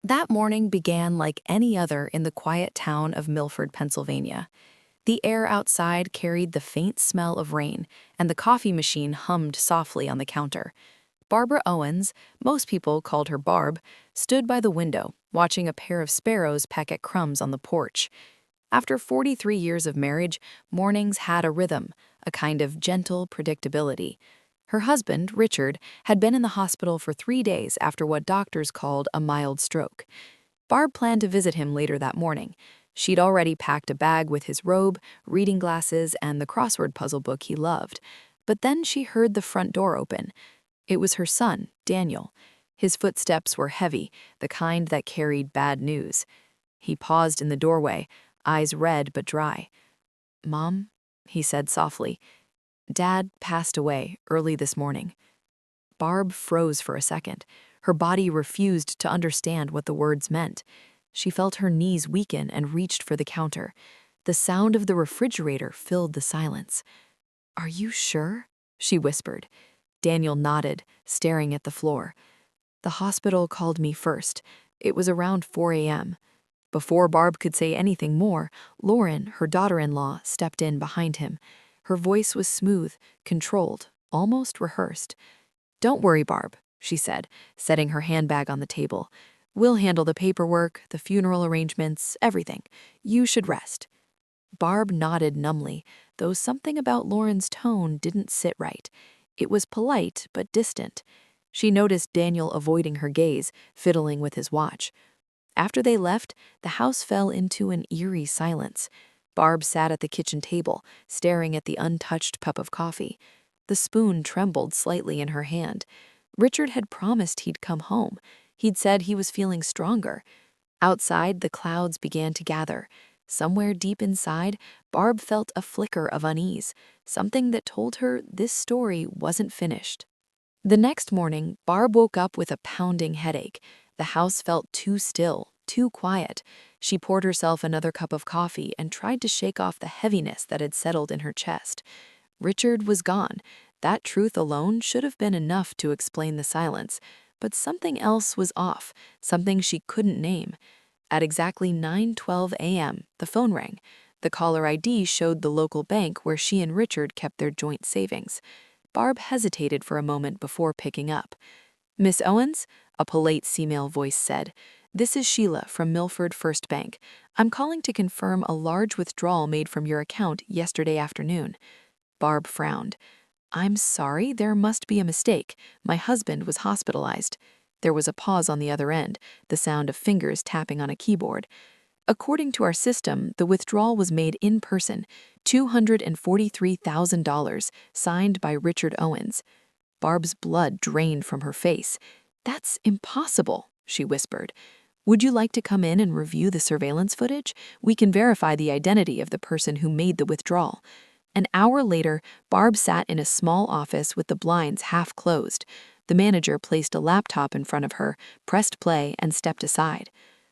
That morning began like any other in the quiet town of Milford, Pennsylvania. The air outside carried the faint smell of rain, and the coffee machine hummed softly on the counter. Barbara Owens, most people called her Barb, stood by the window, watching a pair of sparrows peck at crumbs on the porch. After 43 years of marriage, mornings had a rhythm, a kind of gentle predictability. Her husband, Richard, had been in the hospital for 3 days after what doctors called a mild stroke. Barb planned to visit him later that morning. She'd already packed a bag with his robe, reading glasses, and the crossword puzzle book he loved. But then she heard the front door open. It was her son, Daniel. His footsteps were heavy, the kind that carried bad news. He paused in the doorway, eyes red but dry. "Mom," he said softly, "Dad passed away early this morning." Barb froze for a second. Her body refused to understand what the words meant. She felt her knees weaken and reached for the counter. The sound of the refrigerator filled the silence. "Are you sure?" she whispered. Daniel nodded, staring at the floor. "The hospital called me first. It was around 4 a.m. Before Barb could say anything more, Lauren, her daughter-in-law, stepped in behind him. Her voice was smooth, controlled, almost rehearsed. "Don't worry, Barb," she said, setting her handbag on the table. "We'll handle the paperwork, the funeral arrangements, everything. You should rest." Barb nodded numbly, though something about Lauren's tone didn't sit right. It was polite but distant. She noticed Daniel avoiding her gaze, fiddling with his watch. After they left, the house fell into an eerie silence. Barb sat at the kitchen table, staring at the untouched cup of coffee. The spoon trembled slightly in her hand. Richard had promised he'd come home. He'd said he was feeling stronger. Outside, the clouds began to gather. Somewhere deep inside, Barb felt a flicker of unease, something that told her this story wasn't finished. The next morning, Barb woke up with a pounding headache. The house felt too still, too quiet. She poured herself another cup of coffee and tried to shake off the heaviness that had settled in her chest. Richard was gone. That truth alone should have been enough to explain the silence. But something else was off, something she couldn't name. At exactly 9:12 a.m., the phone rang. The caller ID showed the local bank where she and Richard kept their joint savings. Barb hesitated for a moment before picking up. "Miss Owens?" a polite female voice said. "This is Sheila from Milford First Bank. I'm calling to confirm a large withdrawal made from your account yesterday afternoon." Barb frowned. "I'm sorry, there must be a mistake. My husband was hospitalized." There was a pause on the other end, the sound of fingers tapping on a keyboard. "According to our system, the withdrawal was made in person, $243,000, signed by Richard Owens." Barb's blood drained from her face. "That's impossible," she whispered. "Would you like to come in and review the surveillance footage? We can verify the identity of the person who made the withdrawal." An hour later, Barb sat in a small office with the blinds half closed. The manager placed a laptop in front of her, pressed play, and stepped aside.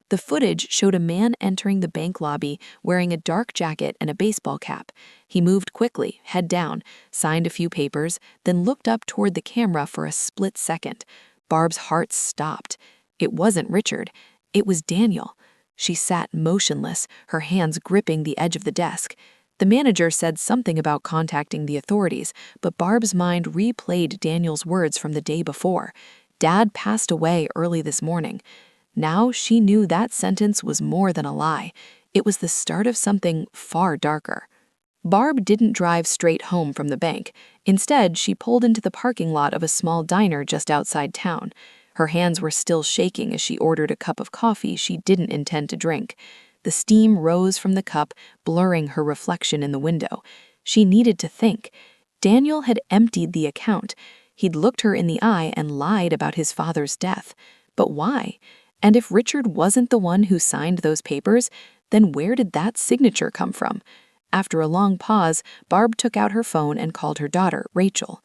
The footage showed a man entering the bank lobby wearing a dark jacket and a baseball cap. He moved quickly, head down, signed a few papers, then looked up toward the camera for a split second. Barb's heart stopped. It wasn't Richard. It was Daniel. She sat motionless, her hands gripping the edge of the desk. The manager said something about contacting the authorities, but Barb's mind replayed Daniel's words from the day before. Dad passed away early this morning. Now she knew that sentence was more than a lie. It was the start of something far darker. Barb didn't drive straight home from the bank. Instead, she pulled into the parking lot of a small diner just outside town. Her hands were still shaking as she ordered a cup of coffee she didn't intend to drink. The steam rose from the cup, blurring her reflection in the window. She needed to think. Daniel had emptied the account. He'd looked her in the eye and lied about his father's death. But why? And if Richard wasn't the one who signed those papers, then where did that signature come from? After a long pause, Barb took out her phone and called her daughter, Rachel.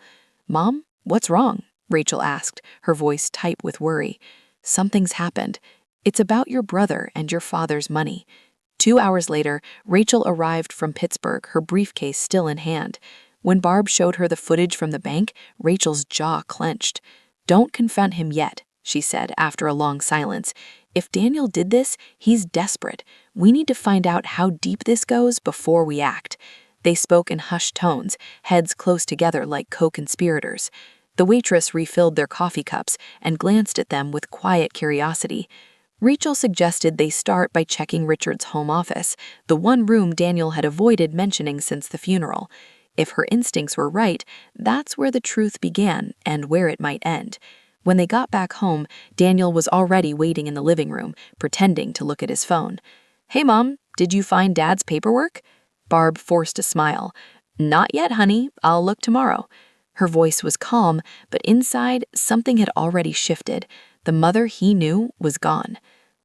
"Mom, what's wrong?" Rachel asked, her voice tight with worry. "Something's happened. It's about your brother and your father's money." 2 hours later, Rachel arrived from Pittsburgh, her briefcase still in hand. When Barb showed her the footage from the bank, Rachel's jaw clenched. "Don't confront him yet," she said after a long silence. If Daniel did this, he's desperate. We need to find out how deep this goes before we act." They spoke in hushed tones, heads close together like co-conspirators. The waitress refilled their coffee cups and glanced at them with quiet curiosity. Rachel suggested they start by checking Richard's home office, the one room Daniel had avoided mentioning since the funeral. If her instincts were right, that's where the truth began and where it might end. When they got back home, Daniel was already waiting in the living room, pretending to look at his phone. "Hey, Mom, did you find Dad's paperwork?" Barb forced a smile. "Not yet, honey. I'll look tomorrow." Her voice was calm, but inside, something had already shifted. The mother he knew was gone.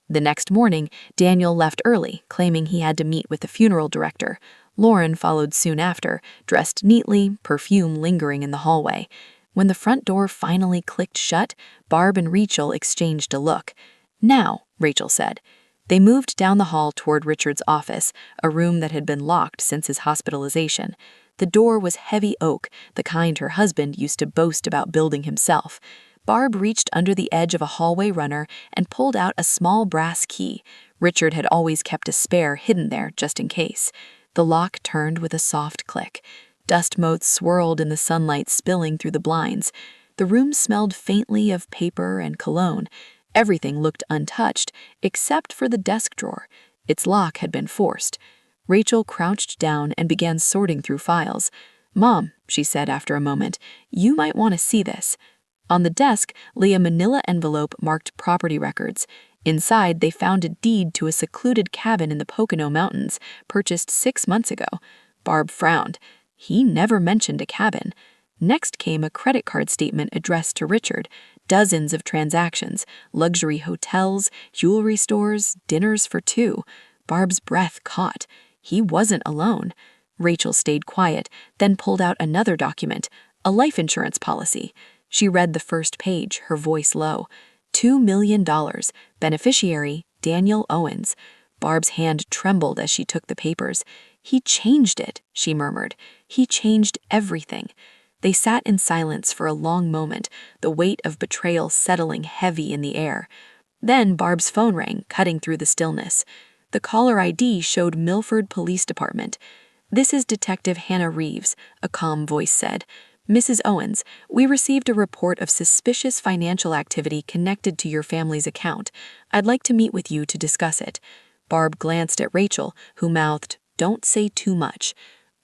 The next morning, Daniel left early, claiming he had to meet with the funeral director. Lauren followed soon after, dressed neatly, perfume lingering in the hallway. When the front door finally clicked shut, Barb and Rachel exchanged a look. "Now," Rachel said. They moved down the hall toward Richard's office, a room that had been locked since his hospitalization. The door was heavy oak, the kind her husband used to boast about building himself. Barb reached under the edge of a hallway runner and pulled out a small brass key. Richard had always kept a spare hidden there just in case. The lock turned with a soft click. Dust motes swirled in the sunlight spilling through the blinds. The room smelled faintly of paper and cologne. Everything looked untouched, except for the desk drawer. Its lock had been forced. Rachel crouched down and began sorting through files. "Mom," she said after a moment, "you might want to see this." On the desk lay a manila envelope marked property records. Inside, they found a deed to a secluded cabin in the Pocono Mountains, purchased 6 months ago. Barb frowned. He never mentioned a cabin. Next came a credit card statement addressed to Richard. Dozens of transactions, luxury hotels, jewelry stores, dinners for two. Barb's breath caught. He wasn't alone. Rachel stayed quiet, then pulled out another document, a life insurance policy. She read the first page, her voice low. $2 million. Beneficiary, Daniel Owens. Barb's hand trembled as she took the papers. "He changed it," she murmured. "He changed everything." They sat in silence for a long moment, the weight of betrayal settling heavy in the air. Then Barb's phone rang, cutting through the stillness. The caller ID showed Milford Police Department. "This is Detective Hannah Reeves," a calm voice said. "Mrs. Owens, we received a report of suspicious financial activity connected to your family's account. I'd like to meet with you to discuss it." Barb glanced at Rachel, who mouthed, "Don't say too much."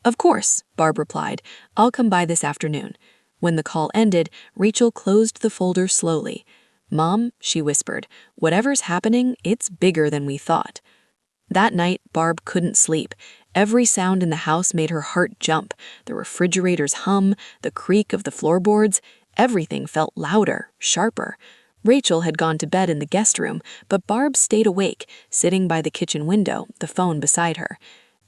"Of course," Barb replied. "I'll come by this afternoon." When the call ended, Rachel closed the folder slowly. "Mom," she whispered, "whatever's happening, it's bigger than we thought." That night, Barb couldn't sleep. Every sound in the house made her heart jump. The refrigerator's hum, the creak of the floorboards, everything felt louder, sharper. Rachel had gone to bed in the guest room, but Barb stayed awake, sitting by the kitchen window, the phone beside her.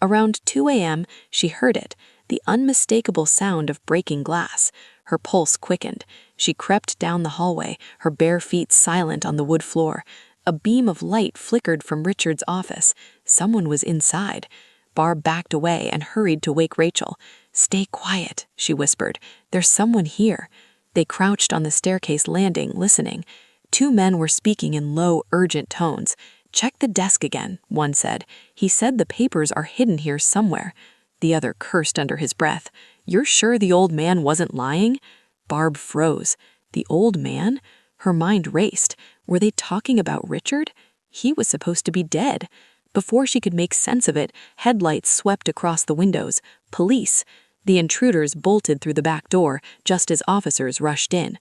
Around 2 a.m., she heard it, the unmistakable sound of breaking glass. Her pulse quickened. She crept down the hallway, her bare feet silent on the wood floor. A beam of light flickered from Richard's office. Someone was inside. Barb backed away and hurried to wake Rachel. "Stay quiet," she whispered. "There's someone here." They crouched on the staircase landing, listening. 2 men were speaking in low, urgent tones. "Check the desk again," one said. "He said the papers are hidden here somewhere." The other cursed under his breath. "You're sure the old man wasn't lying?" Barb froze. The old man? Her mind raced. Were they talking about Richard? He was supposed to be dead. Before she could make sense of it, headlights swept across the windows. Police. The intruders bolted through the back door just as officers rushed in.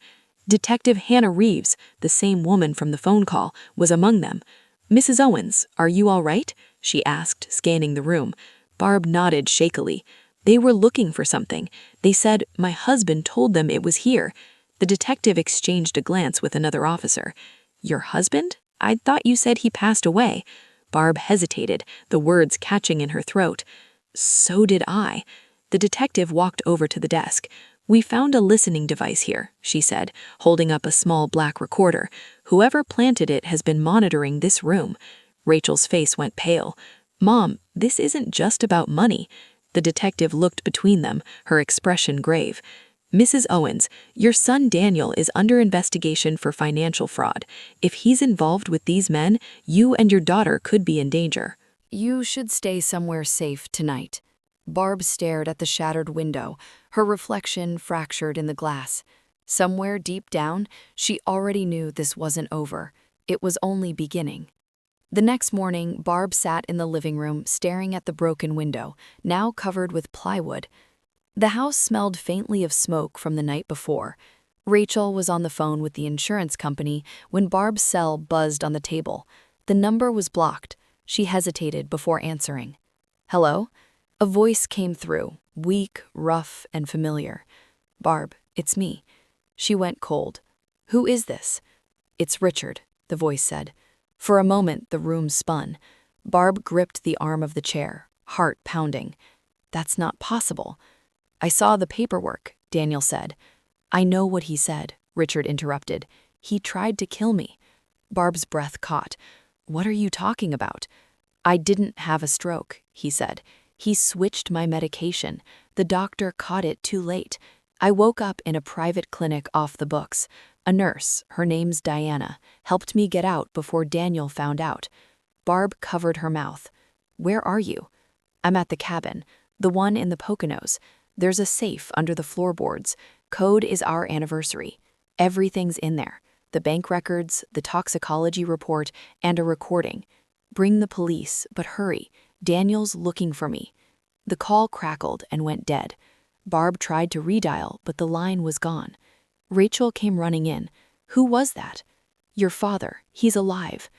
Detective Hannah Reeves, the same woman from the phone call, was among them. "Mrs. Owens, are you all right?" she asked, scanning the room. Barb nodded shakily. "They were looking for something. They said my husband told them it was here." The detective exchanged a glance with another officer. "Your husband? I thought you said he passed away." Barb hesitated, the words catching in her throat. "So did I." The detective walked over to the desk. "We found a listening device here," she said, holding up a small black recorder. "Whoever planted it has been monitoring this room." Rachel's face went pale. "Mom, this isn't just about money." The detective looked between them, her expression grave. "Mrs. Owens, your son Daniel is under investigation for financial fraud. If he's involved with these men, you and your daughter could be in danger." You should stay somewhere safe tonight. Barb stared at the shattered window, her reflection fractured in the glass. Somewhere deep down, she already knew this wasn't over. It was only beginning. The next morning, Barb sat in the living room staring at the broken window, now covered with plywood. The house smelled faintly of smoke from the night before. Rachel was on the phone with the insurance company when Barb's cell buzzed on the table. The number was blocked. She hesitated before answering. "Hello?" A voice came through, weak, rough, and familiar. "Barb, it's me." She went cold. "Who is this?" "It's Richard," the voice said. For a moment, the room spun. Barb gripped the arm of the chair, heart pounding. "That's not possible." "I saw the paperwork," Daniel said. "I know what he said," Richard interrupted. "He tried to kill me." Barb's breath caught. "What are you talking about?" "I didn't have a stroke," he said. "He switched my medication. The doctor caught it too late. I woke up in a private clinic off the books. A nurse, her name's Diana, helped me get out before Daniel found out." Barb covered her mouth. "Where are you?" "I'm at the cabin, the one in the Poconos. There's a safe under the floorboards. Code is our anniversary. Everything's in there. The bank records, the toxicology report, and a recording. Bring the police, but hurry. Daniel's looking for me." The call crackled and went dead. Barb tried to redial, but the line was gone. Rachel came running in. "Who was that?" "Your father. He's alive."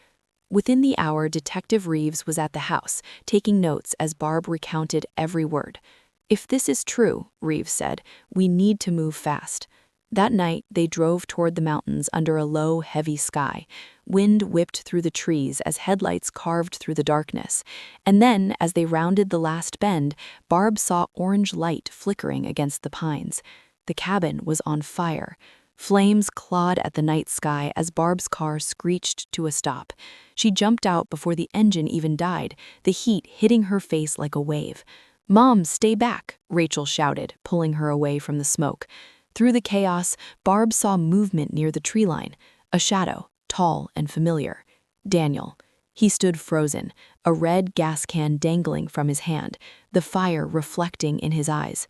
Within the hour, Detective Reeves was at the house, taking notes as Barb recounted every word. "If this is true," Reeves said, "we need to move fast." That night, they drove toward the mountains under a low, heavy sky. Wind whipped through the trees as headlights carved through the darkness. And then, as they rounded the last bend, Barb saw orange light flickering against the pines. The cabin was on fire. Flames clawed at the night sky as Barb's car screeched to a stop. She jumped out before the engine even died, the heat hitting her face like a wave. "Mom, stay back," Rachel shouted, pulling her away from the smoke. Through the chaos, Barb saw movement near the tree line. A shadow, tall and familiar. Daniel. He stood frozen, a red gas can dangling from his hand, the fire reflecting in his eyes.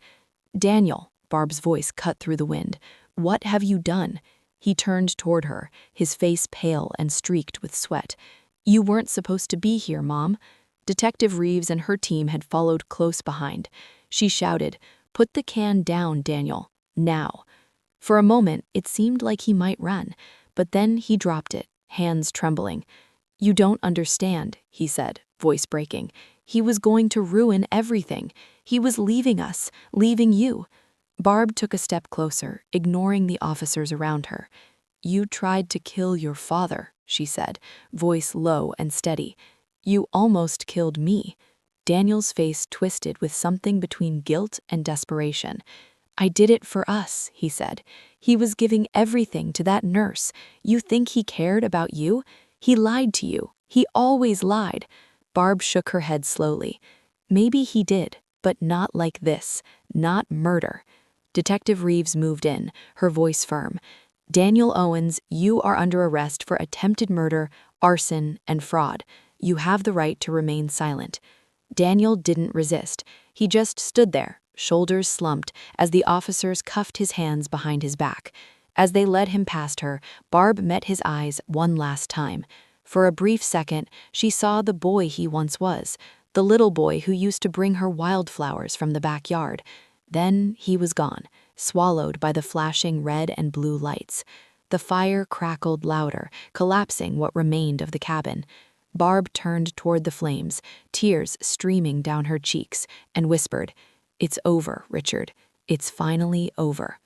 "Daniel," Barb's voice cut through the wind. "What have you done?" He turned toward her, his face pale and streaked with sweat. "You weren't supposed to be here, Mom." Detective Reeves and her team had followed close behind. She shouted, "Put the can down, Daniel. Now." For a moment, it seemed like he might run, but then he dropped it, hands trembling. "You don't understand," he said, voice breaking. "He was going to ruin everything. He was leaving us, leaving you." Barb took a step closer, ignoring the officers around her. "You tried to kill your father," she said, voice low and steady. "You almost killed me." Daniel's face twisted with something between guilt and desperation. "I did it for us," he said. "He was giving everything to that nurse. You think he cared about you? He lied to you. He always lied." Barb shook her head slowly. "Maybe he did, but not like this. Not murder." Detective Reeves moved in, her voice firm. "Daniel Owens, you are under arrest for attempted murder, arson, and fraud. You have the right to remain silent." Daniel didn't resist. He just stood there, shoulders slumped, as the officers cuffed his hands behind his back. As they led him past her, Barb met his eyes one last time. For a brief second, she saw the boy he once was, the little boy who used to bring her wildflowers from the backyard. Then he was gone, swallowed by the flashing red and blue lights. The fire crackled louder, collapsing what remained of the cabin. Barb turned toward the flames, tears streaming down her cheeks, and whispered, "It's over, Richard. It's finally over."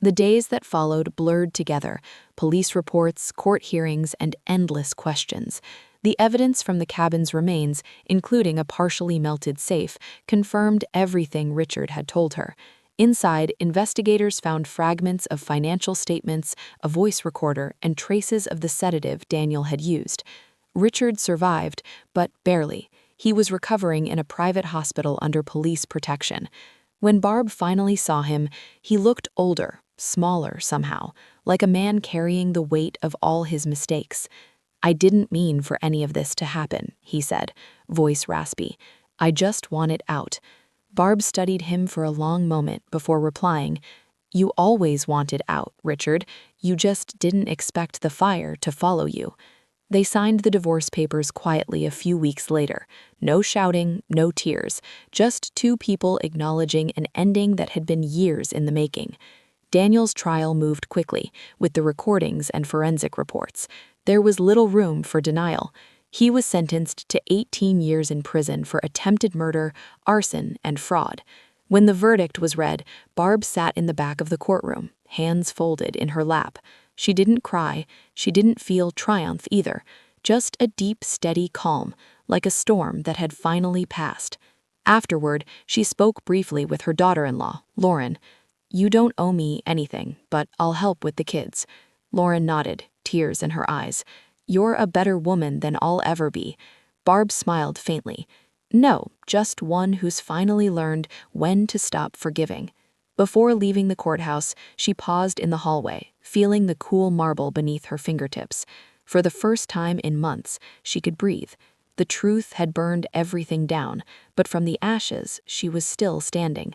The days that followed blurred together, police reports, court hearings, and endless questions. The evidence from the cabin's remains, including a partially melted safe, confirmed everything Richard had told her. Inside, investigators found fragments of financial statements, a voice recorder, and traces of the sedative Daniel had used. Richard survived, but barely. He was recovering in a private hospital under police protection. When Barb finally saw him, he looked older, smaller somehow, like a man carrying the weight of all his mistakes. "I didn't mean for any of this to happen," he said, voice raspy. "I just want it out." Barb studied him for a long moment before replying, "You always wanted out, Richard. You just didn't expect the fire to follow you." They signed the divorce papers quietly a few weeks later. No shouting, no tears, just two people acknowledging an ending that had been years in the making. Daniel's trial moved quickly, with the recordings and forensic reports. There was little room for denial. He was sentenced to 18 years in prison for attempted murder, arson, and fraud. When the verdict was read, Barb sat in the back of the courtroom, hands folded in her lap. She didn't cry, she didn't feel triumph either, just a deep, steady calm, like a storm that had finally passed. Afterward, she spoke briefly with her daughter-in-law, Lauren. "You don't owe me anything, but I'll help with the kids." Lauren nodded, tears in her eyes. "You're a better woman than I'll ever be." Barb smiled faintly. "No, just one who's finally learned when to stop forgiving." Before leaving the courthouse, she paused in the hallway, feeling the cool marble beneath her fingertips. For the first time in months, she could breathe. The truth had burned everything down, but from the ashes, she was still standing.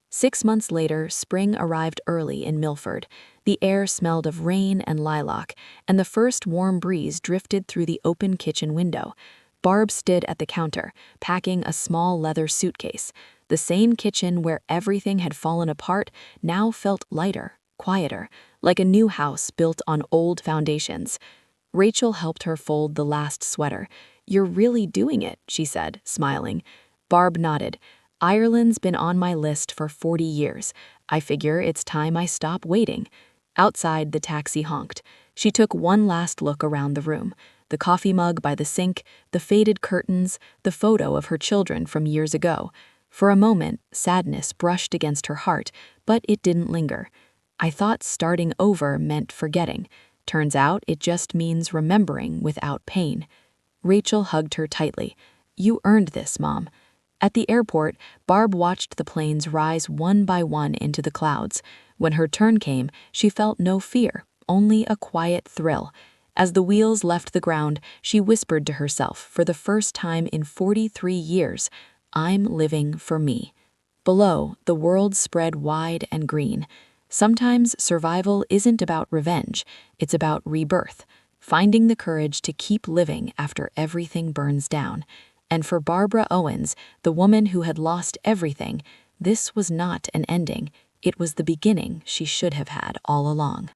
6 months later, spring arrived early in Milford. The air smelled of rain and lilac, and the first warm breeze drifted through the open kitchen window. Barb stood at the counter, packing a small leather suitcase. The same kitchen where everything had fallen apart now felt lighter, quieter, like a new house built on old foundations. Rachel helped her fold the last sweater. "You're really doing it," she said, smiling. Barb nodded. "Ireland's been on my list for 40 years. I figure it's time I stop waiting." Outside, the taxi honked. She took one last look around the room. The coffee mug by the sink, the faded curtains, the photo of her children from years ago. For a moment, sadness brushed against her heart, but it didn't linger. "I thought starting over meant forgetting. Turns out it just means remembering without pain." Rachel hugged her tightly. "You earned this, Mom." At the airport, Barb watched the planes rise one by one into the clouds. When her turn came, she felt no fear, only a quiet thrill. As the wheels left the ground, she whispered to herself for the first time in 43 years, "I'm living for me." Below, the world spread wide and green. Sometimes survival isn't about revenge, it's about rebirth, finding the courage to keep living after everything burns down. And for Barbara Owens, the woman who had lost everything, this was not an ending. It was the beginning she should have had all along.